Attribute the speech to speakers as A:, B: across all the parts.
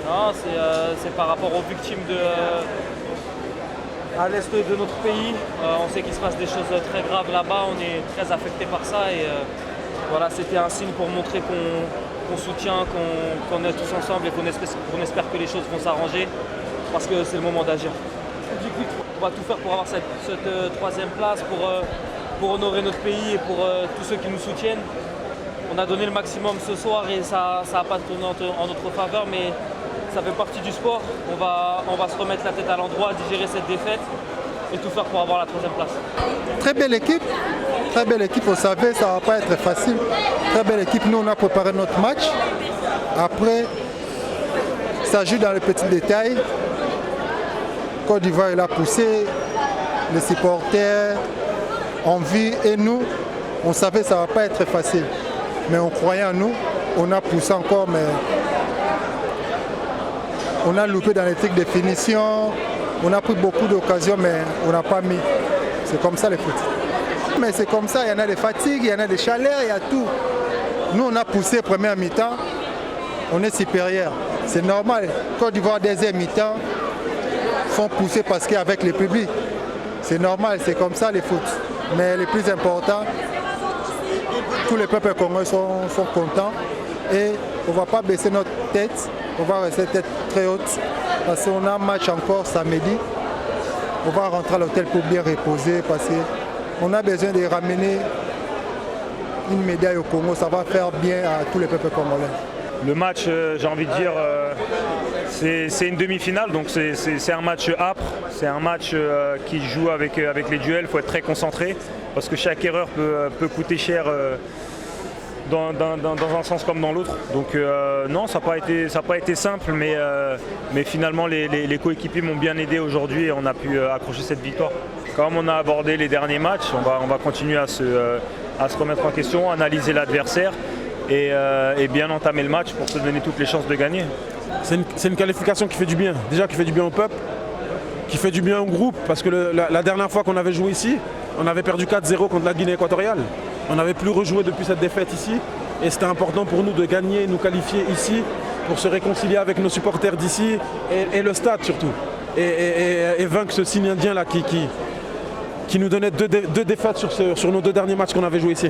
A: Non, c'est par rapport aux victimes à l'est de notre pays. On sait qu'il se passe des choses très graves là-bas, on est très affecté par ça et voilà, c'était un signe pour montrer qu'on soutient, qu'on est tous ensemble et qu'on espère que les choses vont s'arranger parce que c'est le moment d'agir. On va tout faire pour avoir cette troisième place, pour honorer notre pays et pour tous ceux qui nous soutiennent. On a donné le maximum ce soir et ça n'a pas tourné en notre faveur, mais ça fait partie du sport. On va se remettre la tête à l'endroit, digérer cette défaite et tout faire pour avoir la troisième place.
B: Très belle équipe, vous savez, ça ne va pas être facile. Très belle équipe, nous on a préparé notre match. Après, ça joue dans les petits détails. Côte d'Ivoire il a poussé, les supporters, envie et nous, on savait que ça ne va pas être facile. Mais on croyait en nous, on a poussé encore, mais on a loupé dans les trucs de finition, on a pris beaucoup d'occasions, mais on n'a pas mis. C'est comme ça les foot. Mais c'est comme ça, il y en a des fatigues, il y en a des chaleurs, il y a tout. Nous on a poussé première mi-temps, on est supérieur. C'est normal, Côte d'Ivoire deuxième mi-temps, sont poussés parce qu'avec le public, c'est normal, c'est comme ça les foot. Mais le plus important, tous les peuples congolais sont contents et on ne va pas baisser notre tête, on va rester tête très haute parce qu'on a un match encore samedi. On va rentrer à l'hôtel pour bien reposer parce qu'on a besoin de ramener une médaille au Congo, ça va faire bien à tous les peuples congolais.
C: Le match, j'ai envie de dire, c'est une demi-finale, donc c'est un match âpre, c'est un match qui joue avec les duels, il faut être très concentré, parce que chaque erreur peut coûter cher dans un sens comme dans l'autre. Donc non, ça n'a pas été simple, mais finalement les coéquipiers m'ont bien aidé aujourd'hui et on a pu accrocher cette victoire. Comme on a abordé les derniers matchs, on va continuer à se remettre en question, analyser l'adversaire, et bien entamer le match pour se donner toutes les chances de gagner.
D: C'est une qualification qui fait du bien, déjà qui fait du bien au peuple, qui fait du bien au groupe, parce que la dernière fois qu'on avait joué ici, on avait perdu 4-0 contre la Guinée équatoriale. On n'avait plus rejoué depuis cette défaite ici, et c'était important pour nous de gagner, nous qualifier ici, pour se réconcilier avec nos supporters d'ici, et le stade surtout, et vaincre ce signe indien là qui nous donnait deux défaites sur nos deux derniers matchs qu'on avait joué ici.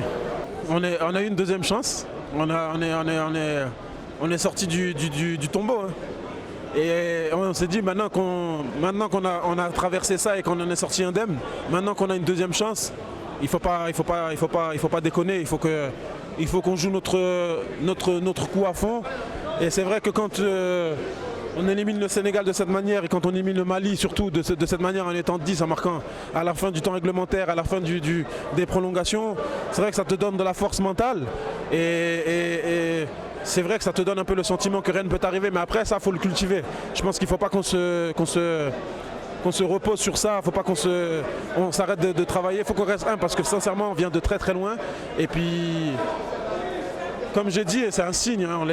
D: On a eu une deuxième chance. On est sorti du tombeau. Hein. Et on s'est dit maintenant qu'on a traversé ça et qu'on en est sorti indemne, maintenant qu'on a une deuxième chance, il faut pas déconner. Il faut qu'on joue notre coup à fond. Et c'est vrai que quand on élimine le Sénégal de cette manière et quand on élimine le Mali surtout de cette manière en étant 10 en marquant à la fin du temps réglementaire, à la fin des prolongations, c'est vrai que ça te donne de la force mentale et c'est vrai que ça te donne un peu le sentiment que rien ne peut arriver, mais après ça il faut le cultiver. Je pense qu'il ne faut pas qu'on se repose sur ça, il ne faut pas qu'on s'arrête de travailler, il faut qu'on reste humble parce que sincèrement on vient de très très loin et puis comme j'ai dit, c'est un signe. Hein,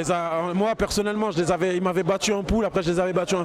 D: moi personnellement, ils m'avaient battu en poule, après je les avais battus en finale.